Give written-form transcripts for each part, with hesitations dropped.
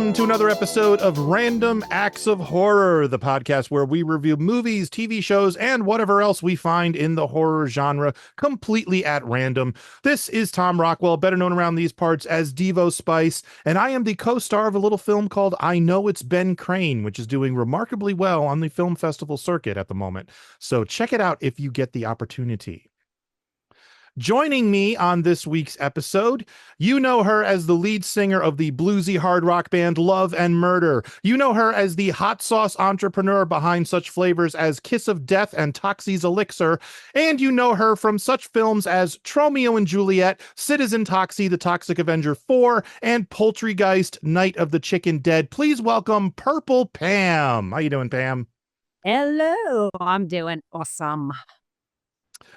welcome to another episode of Random Acts of Horror, the podcast where we review movies, TV shows, and whatever else we find in the horror genre completely at random. This is Tom Rockwell, better known around these parts as Devo Spice, and I am the co-star of a little film called I Know It's Ben Crane, which is doing remarkably well on the film festival circuit at the moment. So check it out if you get the opportunity. Joining me on this week's episode, you know her as the lead singer of the bluesy hard rock band Love and Murder. You know her as the hot sauce entrepreneur behind such flavors as Kiss of Death and Toxie's Elixir. And you know her from such films as Tromeo and Juliet, Citizen Toxie, The Toxic Avenger 4, and Poultrygeist, Night of the Chicken Dead. Please welcome Purple Pam. How you doing, Pam? Hello, I'm doing awesome.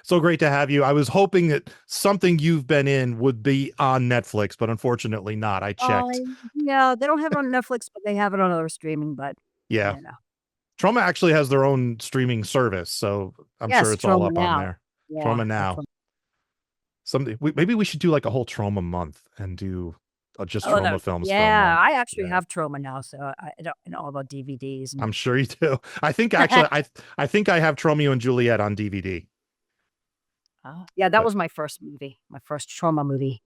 So great to have you. I was hoping that something you've been in would be on Netflix, but unfortunately not. I checked. Yeah, they don't have it on Netflix, but they have it on other streaming, but yeah. You know. Trauma actually has their own streaming service, so I'm sure it's all up on there. Yeah, Trauma Now. Maybe we should do like a whole Trauma month and do just Trauma films. Yeah, I actually have Trauma Now, so I don't know all about DVDs. I'm sure you do. I think actually, I think I have Tromeo and Juliet on DVD. Yeah, that was my first movie, my first Trauma movie.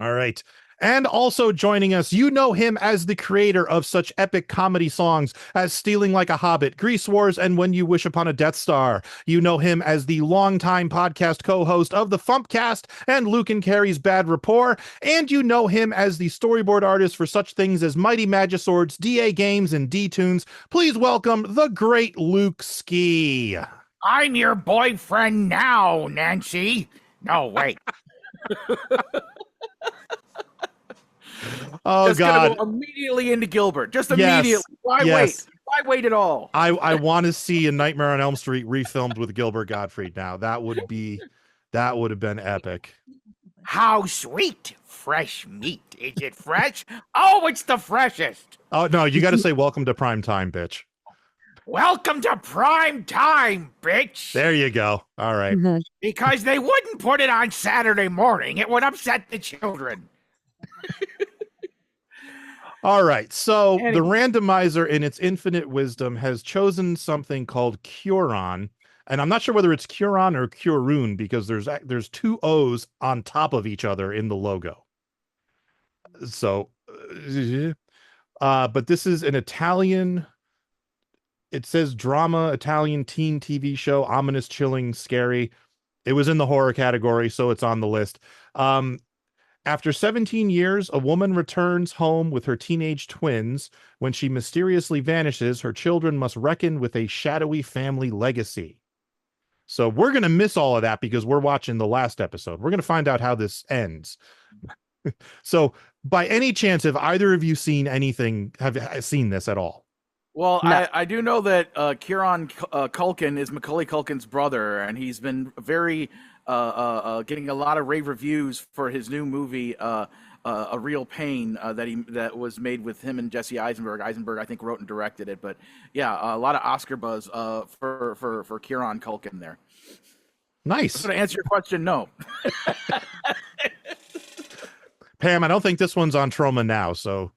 All right. And also joining us, you know him as the creator of such epic comedy songs as Stealing Like a Hobbit, Grease Wars, and When You Wish Upon a Death Star. You know him as the longtime podcast co-host of the Fumpcast and Luke and Carrie's Bad Rapport. And you know him as the storyboard artist for such things as Mighty Magiswords, DA Games, and D-Tunes. Please welcome the great Luke Ski. I'm your boyfriend now, Nancy. No, wait. Oh, just God. Gonna go immediately into Gilbert. Just immediately. Yes. Why wait? Why wait at all? I want to see A Nightmare on Elm Street refilmed with Gilbert Gottfried now. That would have been epic. How sweet. Fresh meat. Is it fresh? Oh, it's the freshest. Oh, no, you got to say welcome to prime time, bitch. Welcome to prime time, bitch. There you go. All right. Because they wouldn't put it on Saturday morning. It would upset the children. All right. So the randomizer in its infinite wisdom has chosen something called Curon. And I'm not sure whether it's Curon or Curon because there's two O's on top of each other in the logo. So, but this is an Italian... It says drama, Italian teen TV show, ominous, chilling, scary. It was in the horror category, so it's on the list. After 17 years, a woman returns home with her teenage twins. When she mysteriously vanishes, her children must reckon with a shadowy family legacy. So we're going to miss all of that because we're watching the last episode. We're going to find out how this ends. So by any chance, have either of you seen anything, have seen this at all? Well, no. I do know that Curon Culkin is Macaulay Culkin's brother, and he's been very getting a lot of rave reviews for his new movie, A Real Pain, that was made with him and Jesse Eisenberg. Eisenberg, I think, wrote and directed it, but yeah, a lot of Oscar buzz for Curon Culkin there. Nice. So to answer your question, no. Pam, I don't think this one's on Trauma Now, so.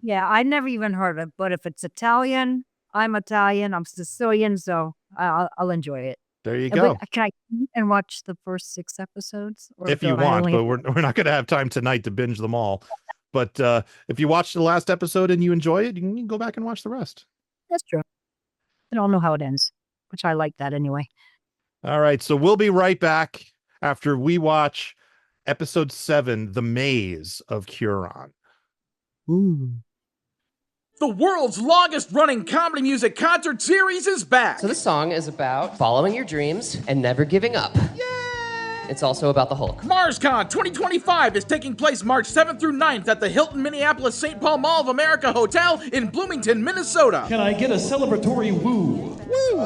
Yeah, I never even heard of it, but if it's Italian, I'm Italian, I'm Sicilian, so I'll enjoy it. There you go. But can I eat and watch the first 6 episodes? If you want, but we're not going to have time tonight to binge them all. But if you watch the last episode and you enjoy it, you can go back and watch the rest. That's true. I don't know how it ends, which I like that anyway. All right, so we'll be right back after we watch episode 7, The Maze of Curon. Ooh. The world's longest running comedy music concert series is back. So this song is about following your dreams and never giving up. Yay! It's also about the Hulk. MarsCon 2025 is taking place March 7th through 9th at the Hilton Minneapolis St. Paul Mall of America Hotel in Bloomington, Minnesota. Can I get a celebratory woo? Woo!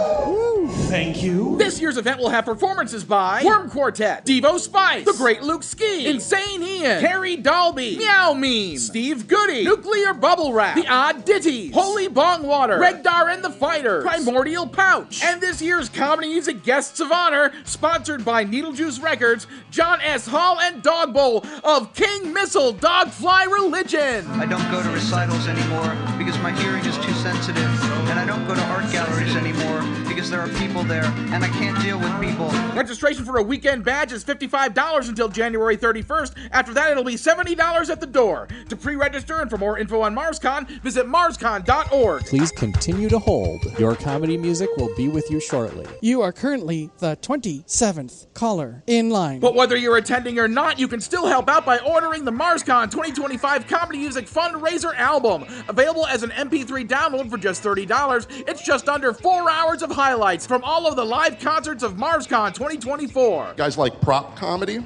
Thank you. This year's event will have performances by Worm Quartet, Devo Spice, The Great Luke Ski, Insane Ian, Carrie Dalby, Meow Meme, Steve Goody, Nuclear Bubble Wrap, The Odd Ditties, Holy Bongwater, Regdar and the Fighters, Primordial Pouch, and this year's comedy music guests of honor, sponsored by Needlejuice Records, John S. Hall and Dog Bowl of King Missile Dogfly Religion. I don't go to recitals anymore because my hearing is too sensitive, and I don't go to art galleries anymore because there are people there, and I can't deal with people. Registration for a weekend badge is $55 until January 31st. After that, it'll be $70 at the door. To pre-register and for more info on MarsCon, visit marscon.org. Please continue to hold. Your comedy music will be with you shortly. You are currently the 27th caller in line. But whether you're attending or not, you can still help out by ordering the MarsCon 2025 Comedy Music Fundraiser album. Available as an MP3 download for just $30. It's just under 4 hours of highlights from all of the live concerts of MarsCon 2024. Guys like prop comedy?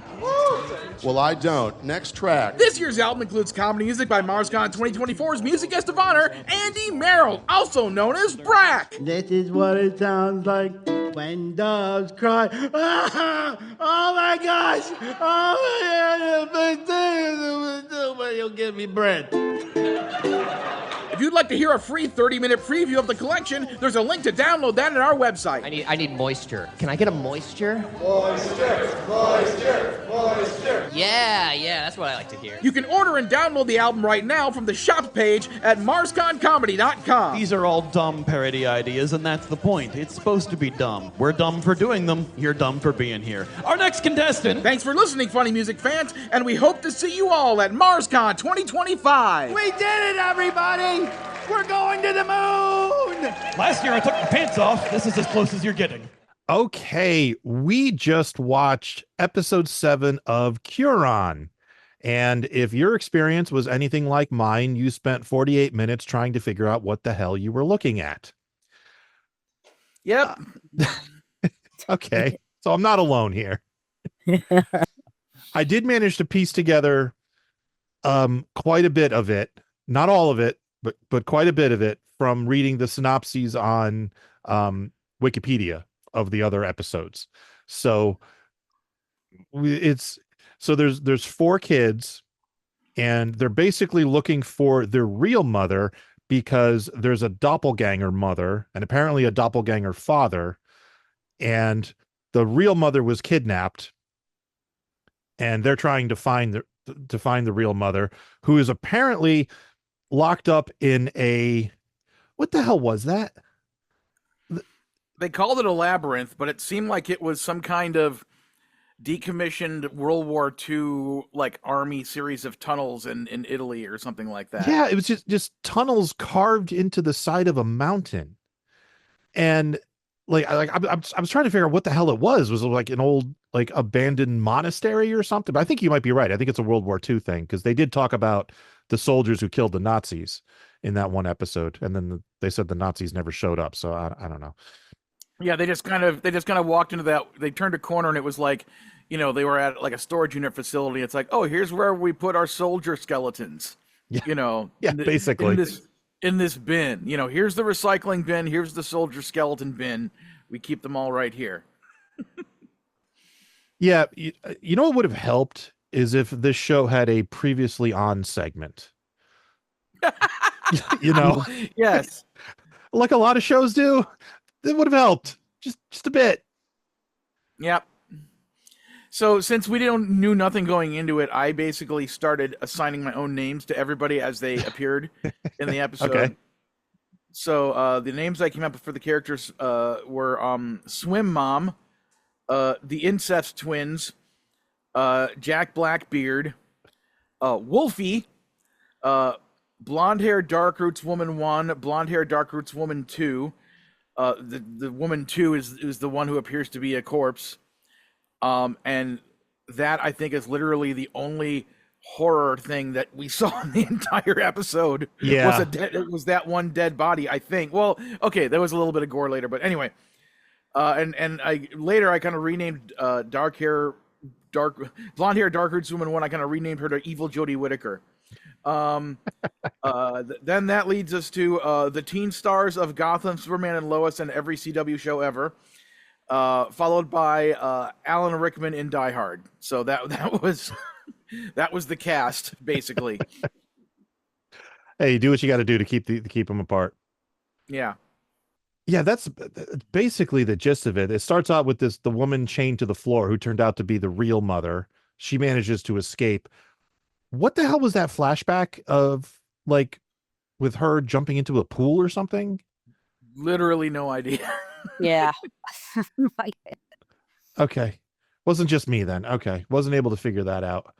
Well, I don't. Next track. This year's album includes comedy music by MarsCon 2024's music guest of honor, Andy Merrill, also known as Brack. This is what it sounds like when doves cry. Ah! Oh my gosh! Oh my God! You'll give me bread. If you'd like to hear a free 30-minute preview of the collection, there's a link to download that at our website. I need moisture. Can I get a moisture? Moisture. Yeah, that's what I like to hear. You can order and download the album right now from the shop page at marsconcomedy.com. These are all dumb parody ideas, and that's the point. It's supposed to be dumb. We're dumb for doing them. You're dumb for being here. Our next contestant. Thanks for listening, funny music fans, and we hope to see you all at MarsCon 2025. We did it, everybody! We're going to the moon! Last year I took my pants off. This is as close as you're getting. Okay, we just watched episode 7 of Curon. And if your experience was anything like mine, you spent 48 minutes trying to figure out what the hell you were looking at. Yep. Okay, so I'm not alone here. I did manage to piece together quite a bit of it, not all of it, but quite a bit of it from reading the synopses on Wikipedia of the other episodes. So there's 4 kids, and they're basically looking for their real mother because there's a doppelganger mother and apparently a doppelganger father, and the real mother was kidnapped, and they're trying to find the real mother, who is apparently locked up in a, what the hell was that? They called it a labyrinth, but it seemed like it was some kind of decommissioned World War II like army series of tunnels in Italy or something like that. Yeah, it was just tunnels carved into the side of a mountain. And I was trying to figure out what the hell it was. Was it like an old like abandoned monastery or something? But I think you might be right. I think it's a World War II thing, because they did talk about the soldiers who killed the Nazis in that one episode, and then they said the Nazis never showed up. So I don't know. Yeah, they just kind of walked into that. They turned a corner and it was like, they were at like a storage unit facility. It's like, oh, here's where we put our soldier skeletons. Yeah. Basically in this bin. Here's the recycling bin. Here's the soldier skeleton bin. We keep them all right here. Yeah, you know what would have helped is if this show had a previously on segment. Yes, like a lot of shows do. It would have helped just a bit. Yep. So since we knew nothing going into it, I basically started assigning my own names to everybody as they appeared in the episode. Okay. So the names I came up with for the characters were Swim Mom, the Incest Twins, Jack Blackbeard, Wolfie, Blonde Hair Dark Roots Woman 1, Blonde Hair Dark Roots Woman 2. The woman 2 is the one who appears to be a corpse. And that, I think, is literally the only horror thing that we saw in the entire episode. Yeah. Was that one dead body, I think. Well, okay, there was a little bit of gore later, but anyway. And I kind of renamed blonde hair, dark roots woman 1. I kind of renamed her to Evil Jodie Whittaker. Then that leads us to the teen stars of Gotham, Superman, and Lois, and every CW show ever. Followed by Alan Rickman in Die Hard. So that was that was the cast basically. Hey, do what you got to do to keep them apart. Yeah. Yeah, that's basically the gist of it. It starts out with the woman chained to the floor who turned out to be the real mother. She manages to escape. What the hell was that flashback of, like, with her jumping into a pool or something? Literally no idea. Yeah. Okay. Wasn't just me then. Okay. Wasn't able to figure that out.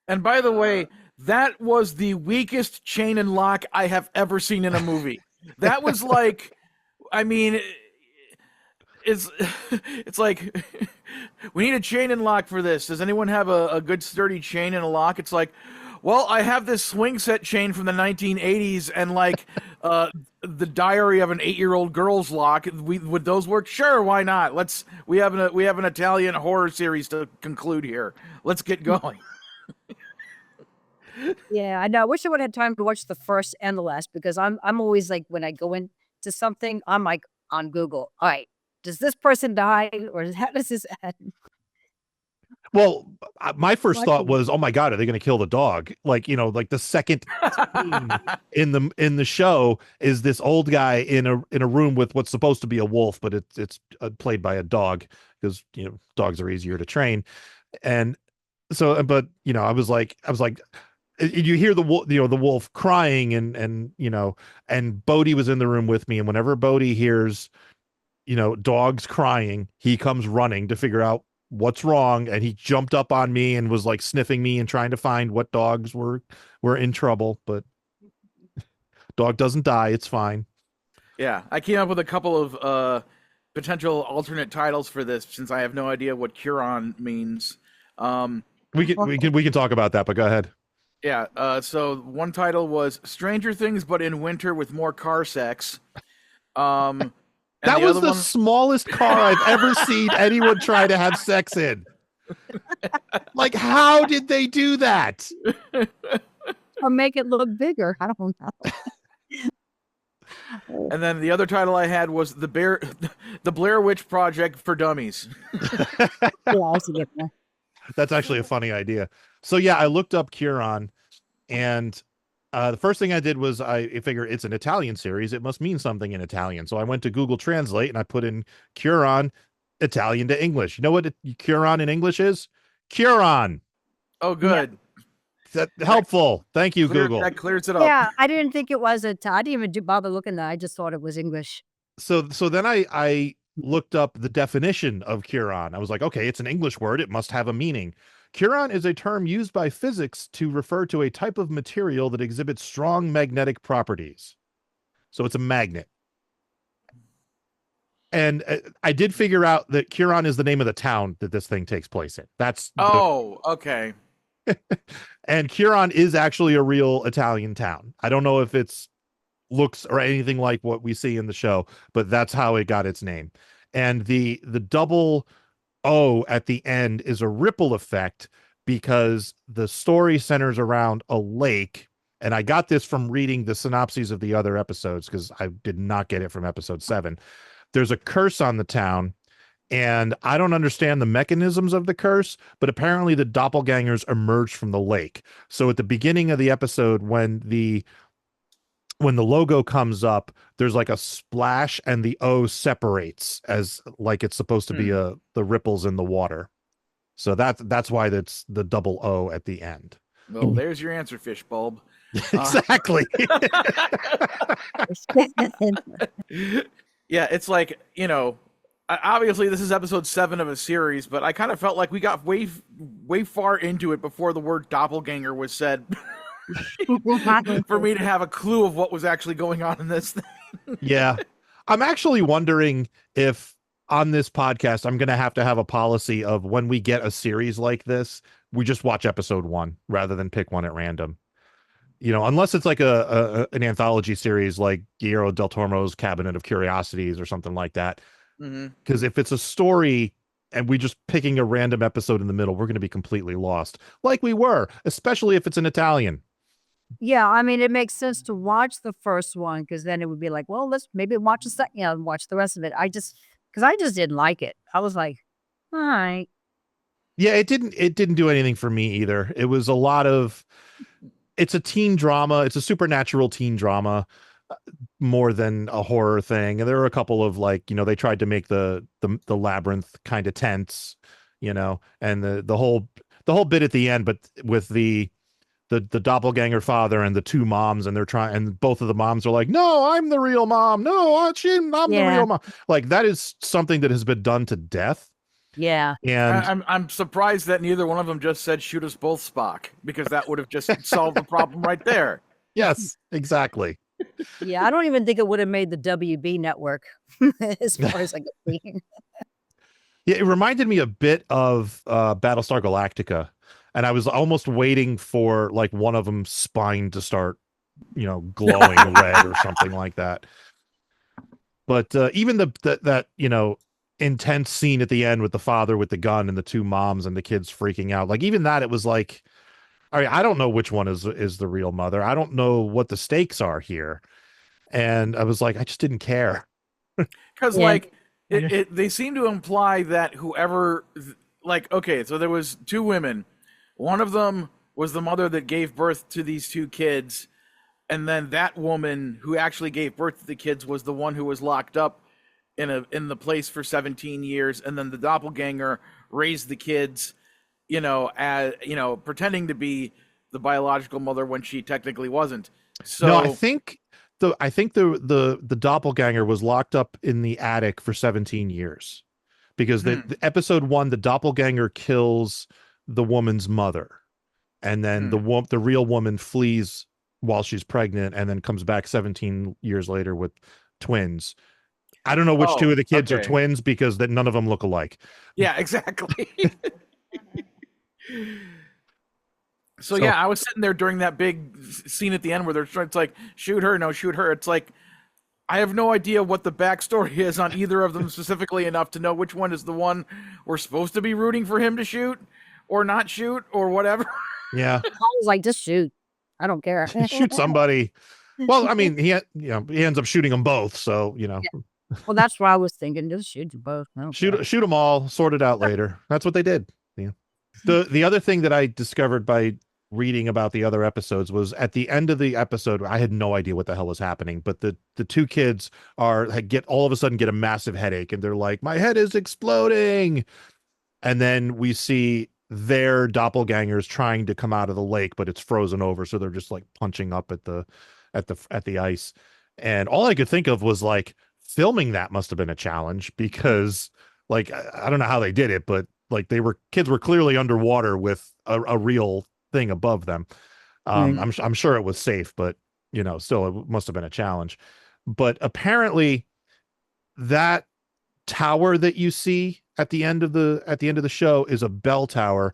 And by the way, that was the weakest chain and lock I have ever seen in a movie. That was like, I mean, it's like, we need a chain and lock for this. Does anyone have a good sturdy chain and a lock? It's like, well, I have this swing set chain from the 1980s and like the Diary of an 8-year-old girl's lock. Would those work? Sure, why not? We have an Italian horror series to conclude here. Let's get going. Yeah, I know. I wish I would have had time to watch the first and the last, because I'm always like, when I go into something, I'm like on Google. All right, does this person die, or how does this end? Well, my first thought was, oh my God, are they going to kill the dog? Like, like the second scene in the show is this old guy in a room with what's supposed to be a wolf, but it's played by a dog, because dogs are easier to train. And so, but I was like, you hear the wolf crying, and Bodhi was in the room with me, and whenever Bodhi hears dogs crying, he comes running to figure out what's wrong, and he jumped up on me and was like sniffing me and trying to find what dogs were in trouble. But dog doesn't die, it's fine. Yeah, I came up with a couple of potential alternate titles for this, since I have no idea what Curon means. We can talk about that, but go ahead. Yeah, so one title was Stranger Things, but in winter with more car sex. That was the smallest car I've ever seen anyone try to have sex in. Like, how did they do that? Or make it look bigger. I don't know. And then the other title I had was the Blair Witch Project for Dummies. That's actually a funny idea. So yeah, I looked up Curon, and the first thing I did was I figured it's an Italian series. It must mean something in Italian. So I went to Google Translate and I put in Curon, Italian to English. You know what Curon in English is? Curon. Oh, good. Yeah. That helpful. Thank you, Google. That clears it up. Yeah, I didn't think it was I didn't even bother looking there. I just thought it was English. So then I looked up the definition of Curon. I was like, okay, it's an English word. It must have a meaning. Curon is a term used by physics to refer to a type of material that exhibits strong magnetic properties. So it's a magnet. And I did figure out that Curon is the name of the town that this thing takes place in. Okay. And Curon is actually a real Italian town. I don't know if it's looks or anything like what we see in the show, but that's how it got its name. And the double O at the end is a ripple effect, because the story centers around a lake. And I got this from reading the synopses of the other episodes, because I did not get it from episode 7. There's a curse on the town, and I don't understand the mechanisms of the curse, but apparently the doppelgangers emerged from the lake. So at the beginning of the episode, when the logo comes up, there's like a splash and the O separates, as like it's supposed to be the ripples in the water. So that's why that's the double O at the end. Well, there's your answer, Fishbulb. Exactly. Yeah, it's like, obviously this is episode 7 of a series, but I kind of felt like we got way far into it before the word doppelganger was said. For me to have a clue of what was actually going on in this thing. Yeah. I'm actually wondering if on this podcast, I'm going to have a policy of, when we get a series like this, we just watch episode 1 rather than pick one at random. Unless it's like an anthology series like Guillermo del Toro's Cabinet of Curiosities or something like that. Because if it's a story and we just picking a random episode in the middle, we're going to be completely lost, like we were, especially if it's in Italian. Yeah, I mean, it makes sense to watch the first one because then it would be like, well, let's maybe watch the second, and watch the rest of it. Because I just didn't like it. I was like, all right. Yeah, it didn't do anything for me either. It was a lot of it's a teen drama. It's a supernatural teen drama more than a horror thing. And there were a couple of like, they tried to make the labyrinth kind of tense, and the whole bit at the end, but with the doppelganger father and the two moms, and they're trying, and both of the moms are like, no, I'm the real mom. No, I'm the Yeah. real mom. Like that is something that has been done to death. Yeah. And I'm surprised that neither one of them just said shoot us both, Spock, because that would have just solved the problem right there. yes, exactly. Yeah, I don't even think it would have made the WB network as far as I could see. Yeah, it reminded me a bit of Battlestar Galactica, and I was almost waiting for like one of them's spine to start, glowing red or something like that. But even that intense scene at the end with the father with the gun and the two moms and the kids freaking out, like even that, it was like, all right, I don't know which one is the real mother. I don't know what the stakes are here, and I was like, I just didn't care. Because Yeah. they seem to imply that whoever, like, okay, so there was two women. One of them was the mother that gave birth to these two kids, and then that woman who actually gave birth to the kids was the one who was locked up in the place for 17 years, and then the doppelganger raised the kids, as pretending to be the biological mother when she technically wasn't. So No, I think the doppelganger was locked up in the attic for 17 years because the episode 1, the doppelganger kills the woman's mother, and then the real woman flees while she's pregnant and then comes back 17 years later with twins. I don't know which two of the kids are okay. twins because none of them look alike. Yeah, exactly. So yeah, I was sitting there during that big scene at the end where they're trying to like shoot her, no, shoot her. It's like I have no idea what the backstory is on either of them specifically enough to know which one is the one we're supposed to be rooting for him to shoot or not shoot or whatever. Yeah, I was like, just shoot. I don't care. shoot somebody. Well, I mean, he ends up shooting them both, so Well, that's what I was thinking. Just shoot you both. I don't care. shoot them all, sort it out later. That's what they did. Yeah. The other thing that I discovered by reading about the other episodes was at the end of the episode, I had no idea what the hell was happening, but the two kids all of a sudden get a massive headache, and they're like, my head is exploding. And then we see their doppelgangers trying to come out of the lake, but it's frozen over, so they're just like punching up at the ice. And all I could think of was like, filming that must have been a challenge because like I don't know how they did it, but like kids were clearly underwater with a real thing above them. I'm sure it was safe, but still it must have been a challenge. But apparently that tower that you see at the end of the show is a bell tower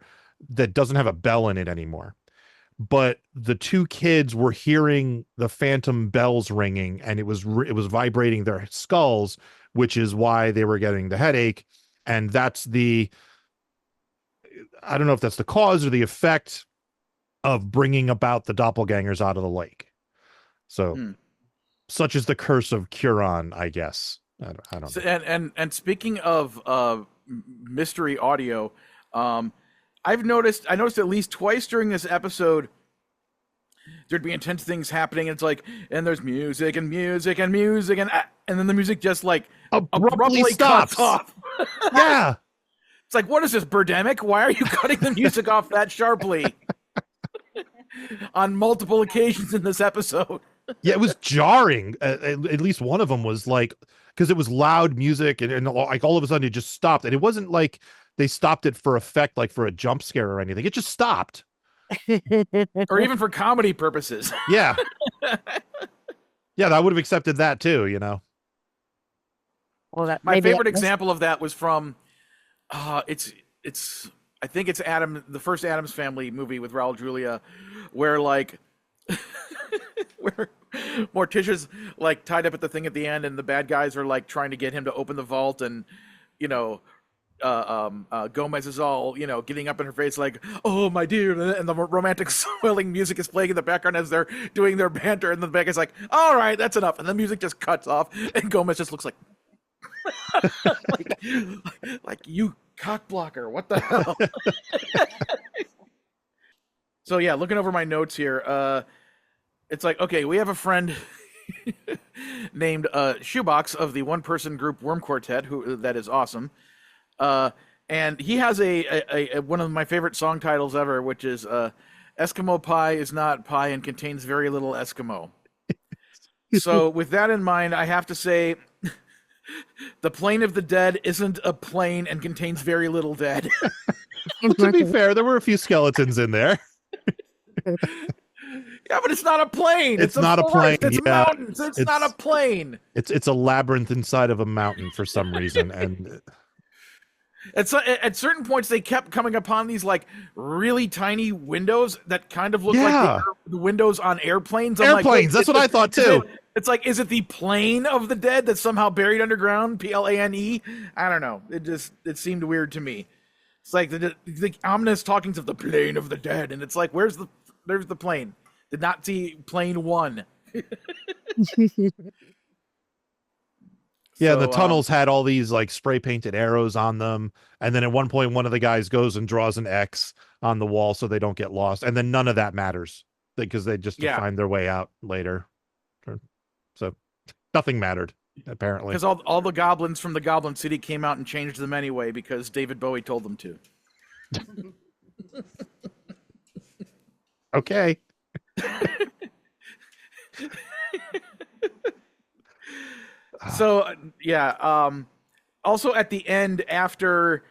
that doesn't have a bell in it anymore. But the two kids were hearing the phantom bells ringing, and it was vibrating their skulls, which is why they were getting the headache. And that's I don't know if that's the cause or the effect of bringing about the doppelgangers out of the lake. So such is the curse of Curon, I guess. I don't know. So, and speaking of mystery audio, I noticed at least twice during this episode there'd be intense things happening. And it's like, and there's music and music and music and then the music just like abruptly stops. cuts off. Yeah, it's like, what is this, Birdemic? Why are you cutting the music off that sharply? On multiple occasions in this episode. Yeah, it was jarring. At least one of them was like, because it was loud music and like all of a sudden it just stopped, and it wasn't like they stopped it for effect, like for a jump scare or anything. It just stopped. Or even for comedy purposes. Yeah. Yeah, I would have accepted that too, Well, my favorite example of that was from it's I think it's the first Addams Family movie with Raul Julia, where like where Morticia's like tied up at the thing at the end, and the bad guys are like trying to get him to open the vault, and Gomez is all, getting up in her face like, "Oh, my dear," and the romantic swelling music is playing in the background as they're doing their banter, and the back is like, "All right, that's enough," and the music just cuts off, and Gomez just looks like, like you cock blocker, what the hell? So yeah, looking over my notes here, it's like, okay, we have a friend named Shoebox of the one-person group Worm Quartet, that is awesome. And he has a one of my favorite song titles ever, which is Eskimo Pie is not pie and contains very little Eskimo. So with that in mind, I have to say the Plane of the Dead isn't a plane and contains very little dead. To be fair, there were a few skeletons in there. Yeah, but it's not a plane. It's not a plane. It's Yeah. mountains. It's not a plane. It's a labyrinth inside of a mountain for some reason, and at certain points they kept coming upon these like really tiny windows that kind of look like the windows on airplanes. Airplanes. That's what I thought too. It's like, is it the plane of the dead that's somehow buried underground? Plane? I don't know. It seemed weird to me. It's like the ominous talkings of the plane of the dead, and it's like, there's the plane. Did not see plane 1. Yeah, So, the tunnels had all these like spray painted arrows on them, and then at one point one of the guys goes and draws an X on the wall so they don't get lost, and then none of that matters because they just find their way out later. So nothing mattered apparently, because all the goblins from the Goblin City came out and changed them anyway because David Bowie told them to. Okay. So yeah, also at the end, after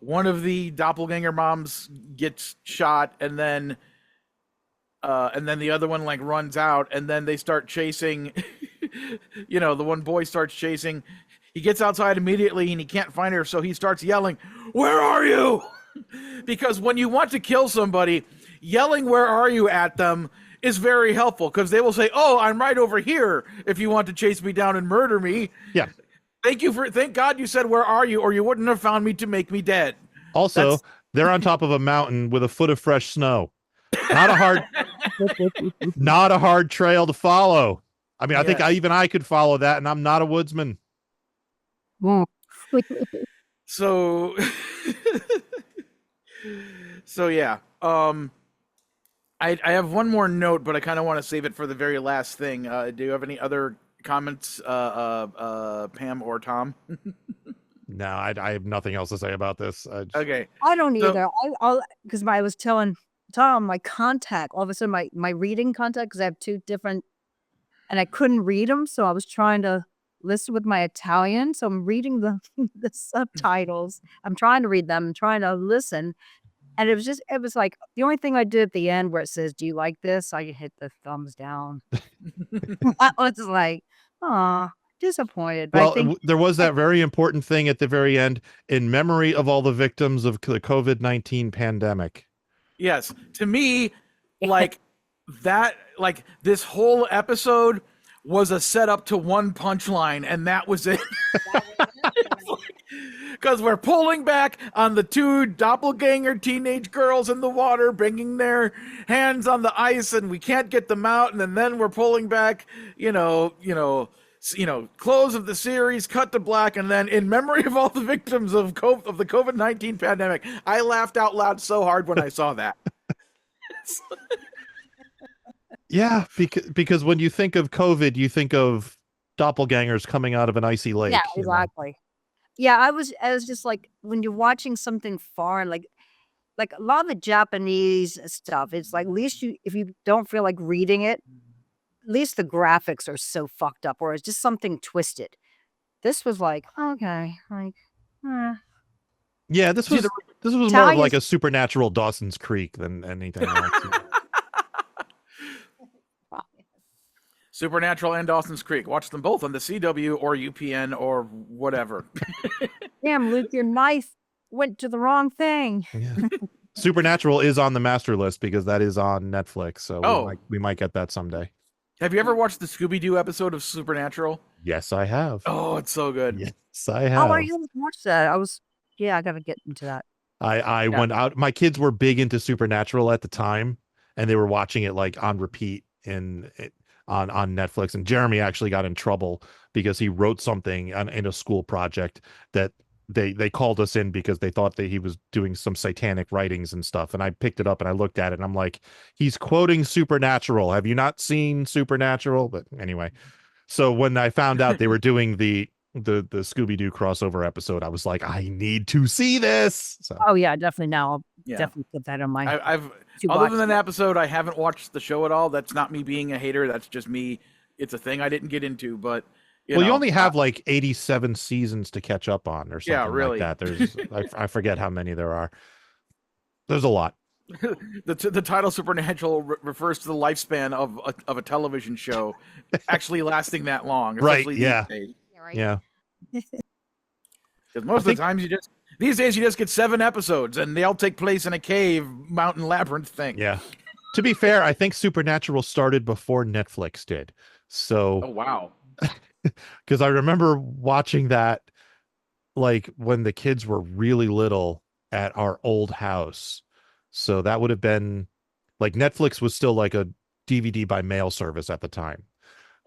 one of the doppelganger moms gets shot, and then the other one like runs out, and then they start chasing. The one boy starts chasing. He gets outside immediately and he can't find her, so he starts yelling, "Where are you?" Because when you want to kill somebody, yelling "Where are you?" at them is very helpful, because they will say, "Oh, I'm right over here," if you want to chase me down and murder me. Yeah. Thank God you said "Where are you?" or you wouldn't have found me to make me dead. Also, they're on top of a mountain with a foot of fresh snow. Not a hard trail to follow. I mean, I think I could follow that, and I'm not a woodsman. So yeah. I have one more note, but I kind of want to save it for the very last thing. Do you have any other comments, Pam or Tom? No, I have nothing else to say about this. Okay. I don't either. Because I was telling Tom, my contact, all of a sudden my reading contact, because I have 2 different, and I couldn't read them, so I was trying to listen with my Italian. So I'm reading the subtitles. I'm trying to read them, trying to listen. And it was like the only thing I did at the end where it says, "Do you like this?" I hit the thumbs down. I was like, "Aw, disappointed." But Well, I think there was that very important thing at the very end, in memory of all the victims of the COVID-19 pandemic. Yes, to me, like that, like this whole episode was a setup to one punchline, and that was it. Because we're pulling back on the 2 doppelganger teenage girls in the water, bringing their hands on the ice, and we can't get them out, and then we're pulling back, close of the series, cut to black, and then in memory of all the victims of the COVID-19 pandemic. I laughed out loud so hard when I saw that. Yeah, because when you think of COVID, you think of doppelgangers coming out of an icy lake. yeah, exactly. Yeah, I was just like, when you're watching something foreign, like a lot of the Japanese stuff, it's like, at least if you don't feel like reading it, at least the graphics are so fucked up, or it's just something twisted. This was like, okay, like, Yeah, this was more of Italians- like a supernatural Dawson's Creek than anything else. Supernatural and Dawson's Creek. Watch them both on the CW or UPN or whatever. damn, Luke, your knife went to the wrong thing. Yeah. Supernatural is on the master list because that is on Netflix, so we might get that someday. Have you ever watched the Scooby-Doo episode of Supernatural? Yes, I have. Oh, it's so good. Yes, I have. Oh, I didn't watch that. Yeah, I gotta get into that. I went out. My kids were big into Supernatural at the time, and they were watching it like on repeat on Netflix. And Jeremy actually got in trouble because he wrote something in a school project that they called us in because they thought that he was doing some satanic writings and stuff. And I picked it up and I looked at it and I'm like, he's quoting Supernatural. Have you not seen Supernatural? But anyway, so when I found out they were doing the Scooby-Doo crossover episode, I was like, I need to see this. So Oh yeah, definitely now. I'll Yeah. definitely put that on my. I've to other watch. than that episode, I haven't watched the show at all. That's not me being a hater. That's just me. It's a thing I didn't get into, but you only have like 87 seasons to catch up on or something really. like that. There's I forget how many there are. There's a lot. The title Supernatural refers to the lifespan of a television show actually lasting that long. Right, especially yeah. These days. Yeah. Because most of the times these days you just get 7 episodes and they all take place in a cave mountain labyrinth thing. Yeah. To be fair, I think Supernatural started before Netflix did. So Oh wow. because I remember watching that like when the kids were really little at our old house. So that would have been like Netflix was still like a DVD by mail service at the time.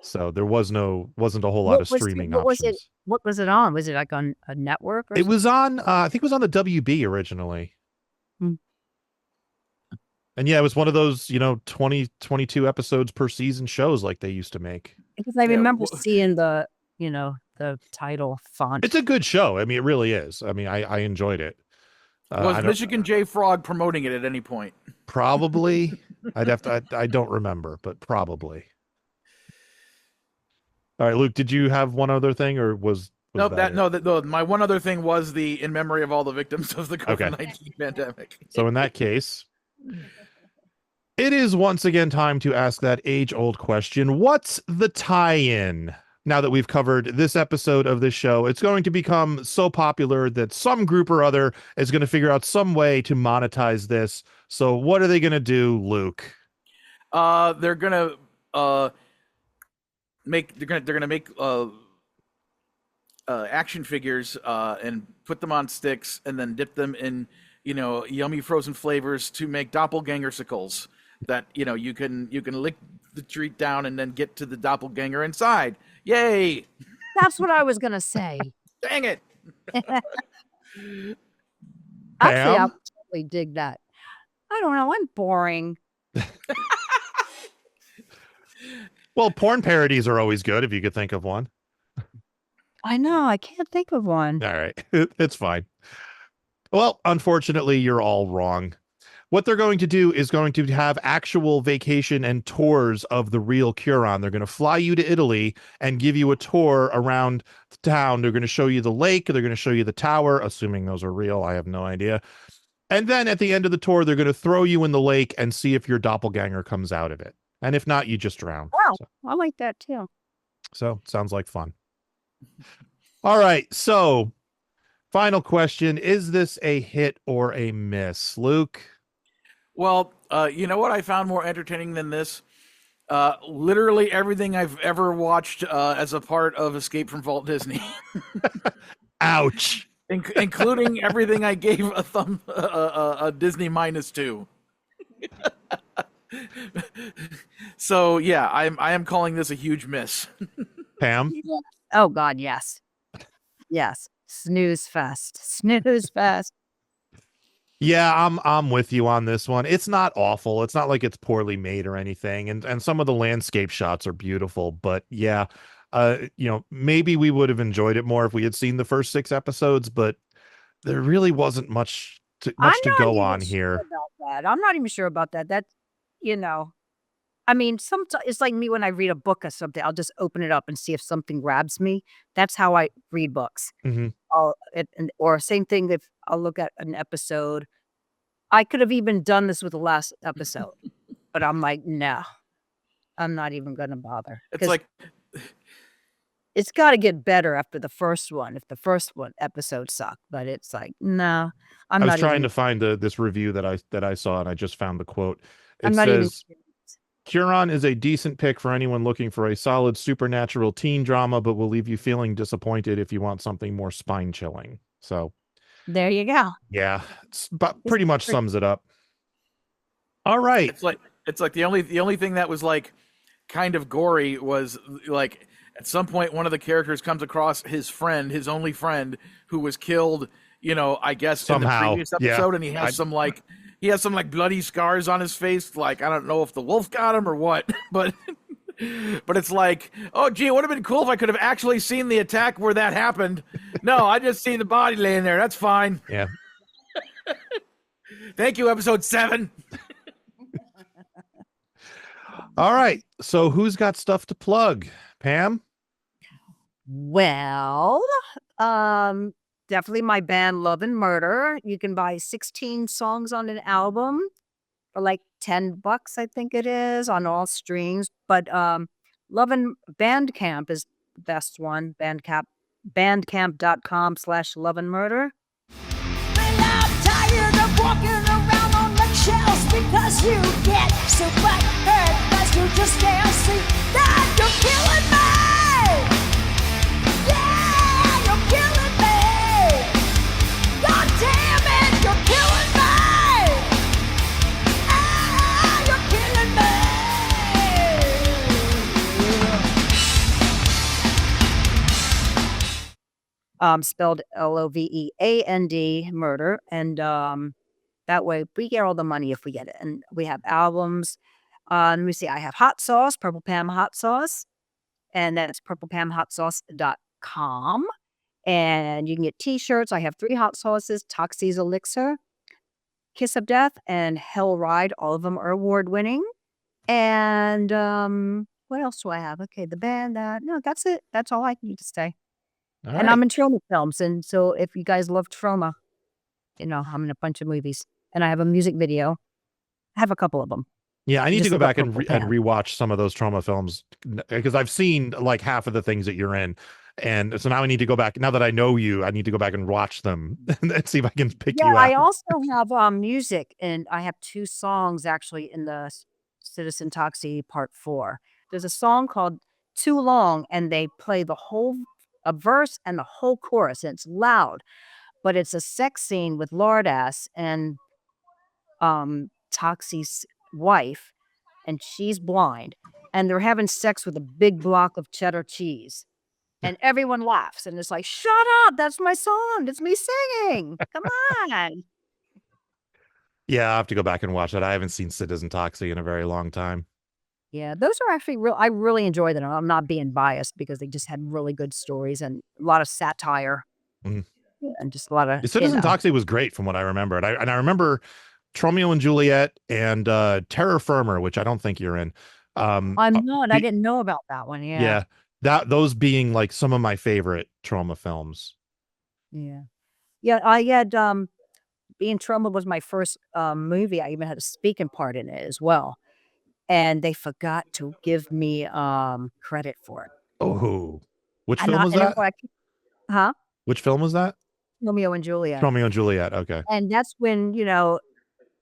So there wasn't a whole lot of streaming options. What was it on? Was it like on a network or It was on I think it was on the WB originally. Hmm. And yeah, it was one of those, 20, 22 episodes per season shows like they used to make. Because I remember seeing the title font. It's a good show. I mean, it really is. I mean, I enjoyed it. Was Michigan J Frog promoting it at any point? Probably. I don't remember, but probably. All right, Luke, did you have one other thing or was Nope, my one other thing was the in memory of all the victims of the COVID-19 pandemic. So in that case, it is once again time to ask that age-old question. What's the tie-in? Now that we've covered this episode of this show, it's going to become so popular that some group or other is going to figure out some way to monetize this. So what are they going to do, Luke? They're gonna make action figures and put them on sticks and then dip them in yummy frozen flavors to make doppelgangersicles that you can lick the treat down and then get to the doppelganger inside. Yay! That's what I was gonna say. Dang it! Actually, I would totally dig that. I don't know. I'm boring. Well, porn parodies are always good if you could think of one. I know. I can't think of one. All right. It's fine. Well, unfortunately, you're all wrong. What they're going to do is going to have actual vacation and tours of the real Curon. They're going to fly you to Italy and give you a tour around the town. They're going to show you the lake. They're going to show you the tower, assuming those are real. I have no idea. And then at the end of the tour, they're going to throw you in the lake and see if your doppelganger comes out of it. And if not, you just drown. Wow. So, I like that too. So sounds like fun. All right. So final question. Is this a hit or a miss? Luke? Well, you know what I found more entertaining than this? Literally everything I've ever watched as a part of Escape from Walt Disney. Ouch. Including everything I gave a Disney -2. So yeah, I am calling this a huge miss. Pam? Oh God, yes. Yes. Snooze fest. Snooze fest. Yeah, I'm with you on this one. It's not awful. It's not like it's poorly made or anything. And some of the landscape shots are beautiful, but yeah, maybe we would have enjoyed it more if we had seen the first 6 episodes, but there really wasn't much to go on here. About that. I'm not even sure about that. That, I mean, sometimes it's like me when I read a book or something. I'll just open it up and see if something grabs me. That's how I read books. Mm-hmm. Or same thing if I'll look at an episode. I could have even done this with the last episode, but I'm like, no, I'm not even going to bother. It's like it's got to get better after the first one. If the first episode sucked, but it's like, no, I was trying to find this review that I saw, and I just found the quote. It says, Curon is a decent pick for anyone looking for a solid supernatural teen drama, but will leave you feeling disappointed if you want something more spine chilling. So There you go. Yeah, pretty much sums it up. All right. It's like the only thing that was like kind of gory was like at some point one of the characters comes across his friend, his only friend, who was killed, I guess somehow in the previous episode, and he has some bloody scars on his face. Like, I don't know if the wolf got him or what, but it's like, oh gee, it would have been cool if I could have actually seen the attack where that happened. No, I just see the body laying there. That's fine. Yeah. Thank you, episode 7. All right. So who's got stuff to plug? Pam? Well, definitely my band Love and Murder. You can buy 16 songs on an album for like $10, I think it is, on all streams. But Love and Bandcamp is the best one. Bandcamp.com/Love and Murder. I'm tired of walking around on eggshells because you get so butthurt because you just can't see that you're killing me. Yeah, you're killing me. God damn it, you're killing me. Ah, you're killing me. Spelled LOVEAND, murder. And that way we get all the money if we get it. And we have albums. Let me see. I have hot sauce, Purple Pam hot sauce. And that's purplepamhotsauce.com. And you can get t-shirts. I have 3 hot sauces: Toxie's Elixir, Kiss of Death, and Hell Ride. All of them are award winning. And what else do I have? Okay, the band. No, that's it. That's all I need to say. All and right. I'm in trauma films. And so if you guys love trauma, I'm in a bunch of movies. And I have a music video. I have a couple of them. Yeah, I need to Just go look up back and Purple Pam. rewatch some of those trauma films because I've seen like half of the things that you're in. And so now I need to go back. Now that I know you, I need to go back and watch them and see if I can pick you Yeah, out. I also have music, and I have 2 songs actually in the Citizen Toxie Part 4. There's a song called Too Long, and they play a verse and the whole chorus, and it's loud, but it's a sex scene with Lardass and Toxie's wife, and she's blind, and they're having sex with a big block of cheddar cheese. And everyone laughs, and it's like, shut up, that's my song. It's me singing. Come on. Yeah, I have to go back and watch that. I haven't seen Citizen Toxie in a very long time. Yeah, those are actually real. I really enjoy them. I'm not being biased because they just had really good stories and a lot of satire. Mhm. And just a lot of Citizen Toxie was great from what I remember. And I remember Romeo and Juliet and Terror Firmer, which I don't think you're in. I'm not. I didn't know about that one. Yeah. Those being like some of my favorite trauma films. Yeah. Yeah, I had Being Trauma was my first movie. I even had a speaking part in it as well. And they forgot to give me credit for it. Oh, which film was that? Huh? Which film was that? Romeo and Juliet. Romeo and Juliet. Okay. And that's when,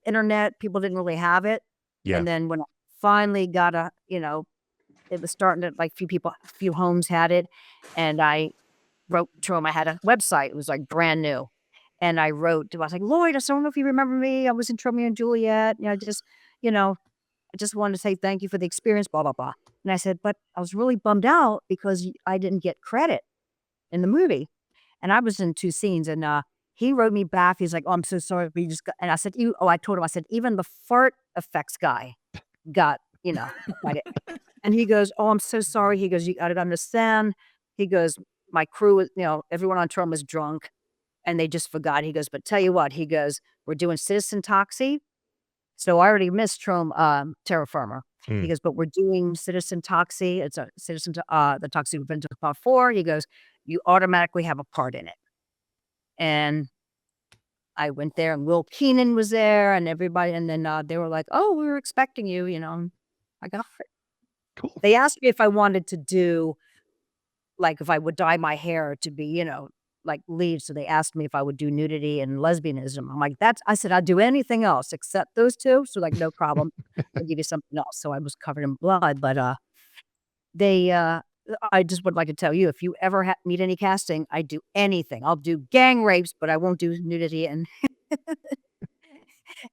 internet, people didn't really have it. Yeah. And then when I finally got it was starting to, like, a few homes had it. And I wrote to them. I had a website. It was like brand new. And I wrote, I was like, Lloyd, I don't know if you remember me. I was in Romeo and Juliet. I just wanted to say thank you for the experience, blah, blah, blah. And I said, but I was really bummed out because I didn't get credit in the movie. And I was in 2 scenes, and he wrote me back. He's like, oh, I'm so sorry. And I said, I told him, I said, even the fart effects guy got, credit. And he goes, oh, I'm so sorry. He goes, you got to understand. He goes, my crew was, everyone on Trump was drunk and they just forgot. He goes, but tell you what, he goes, we're doing Citizen Toxie. So I already missed Terra Firma. He goes, but we're doing Citizen Toxie. It's a Citizen, the Toxie Revenge Part 4. He goes, you automatically have a part in it. And I went there, and Will Keenan was there, and everybody. And then they were like, oh, we were expecting you, I got it. Cool. They asked me if I wanted to do, like, if I would dye my hair to be, like lead. So they asked me if I would do nudity and lesbianism. I'm like, I said, I'd do anything else except those 2. So like, no problem. I'll give you something else. So I was covered in blood, but they I just would like to tell you, if you ever need any casting, I do anything. I'll do gang rapes, but I won't do nudity and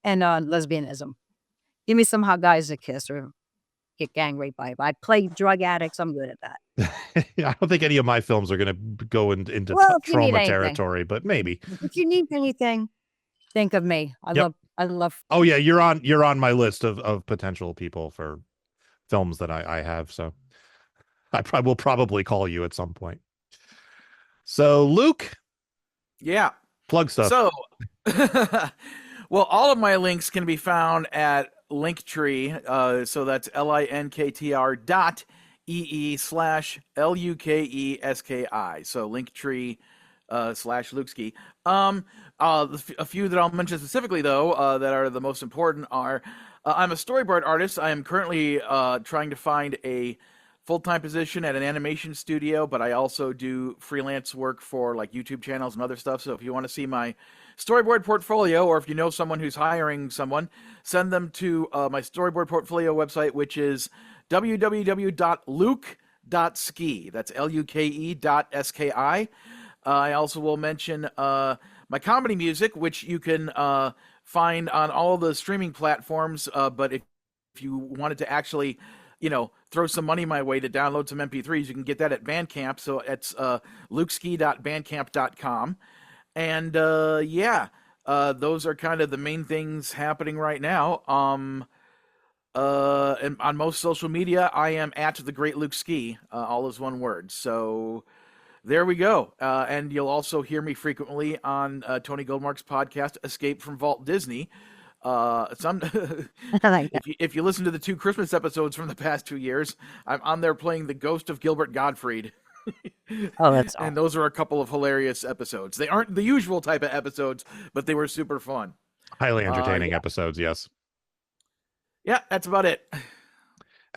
lesbianism. Give me some hot guys to kiss or get gang raped by. I play drug addicts. I'm good at that. Yeah, I don't think any of my films are going to go into If you need trauma anything. territory, but maybe. If you need anything, think of me. I love. Oh yeah, you're on my list of potential people for films that I have. So I will probably call you at some point. So Luke, Yeah. plug stuff. So, well, all of my links can be found at Linktree. So that's linktr.ee/LUKESKI. So Linktree /Lukeski. A few that I'll mention specifically, though, that are the most important are I'm a storyboard artist. I am currently trying to find a full-time position at an animation studio, but I also do freelance work for like YouTube channels and other stuff. So if you want to see my storyboard portfolio, or if you know someone who's hiring someone, send them to my storyboard portfolio website, which is www.luke.ski. That's LUKE.SKI. I also will mention my comedy music, which you can find on all the streaming platforms. But if you wanted to actually, throw some money my way to download some MP3s, you can get that at Bandcamp. So it's lukeski.bandcamp.com. And those are kind of the main things happening right now. And on most social media, I am at the Great Luke Ski, all is one word. So there we go. And you'll also hear me frequently on Tony Goldmark's podcast, Escape from Walt Disney. If you listen to the 2 Christmas episodes from the past 2 years, I'm on there playing the ghost of Gilbert Gottfried. Oh, that's awesome. And those are a couple of hilarious episodes. They aren't the usual type of episodes, but they were super fun. Highly entertaining episodes, yes. Yeah, that's about it.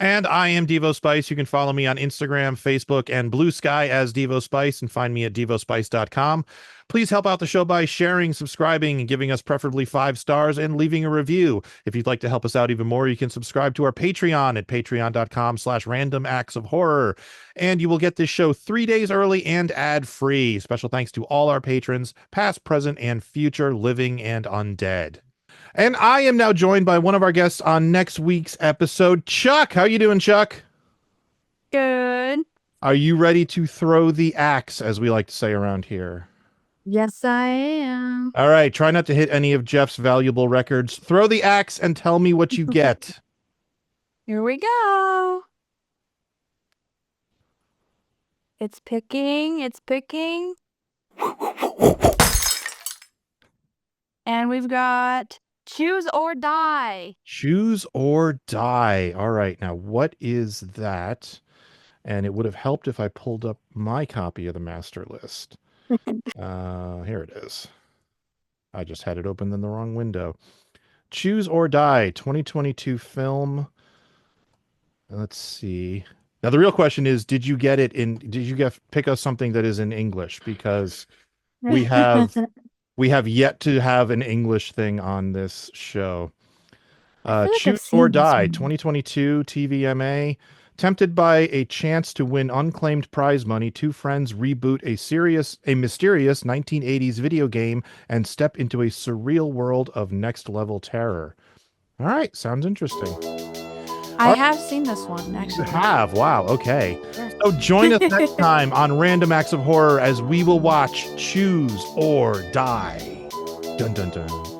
And I am Devo Spice. You can follow me on Instagram, Facebook, and Blue Sky as Devo Spice, and find me at devospice.com. Please help out the show by sharing, subscribing, and giving us preferably 5 stars and leaving a review. If you'd like to help us out even more, you can subscribe to our Patreon at patreon.com/randomactsofhorror. And you will get this show 3 days early and ad-free. Special thanks to all our patrons, past, present, and future, living and undead. And I am now joined by one of our guests on next week's episode, Chuck. How you doing, Chuck? Good. Are you ready to throw the axe, as we like to say around here? Yes, I am. All right. Try not to hit any of Jeff's valuable records. Throw the axe and tell me what you get. Here we go. It's picking. It's picking. And we've got choose or die. Choose or die. All right. Now, what is that? And it would have helped if I pulled up my copy of the master list. Here it is. I just had it open in the wrong window. Choose or Die, 2022 film. Let's see. Now, the real question is, did you pick us something that is in English? Because we have yet to have an English thing on this show. Choose or Die, 2022 TVMA. Tempted by a chance to win unclaimed prize money, 2 friends reboot a mysterious 1980s video game and step into a surreal world of next-level terror. All right, sounds interesting. I have seen this one, actually. You have? Wow, okay. So join us next time on Random Acts of Horror as we will watch Choose or Die. Dun, dun, dun.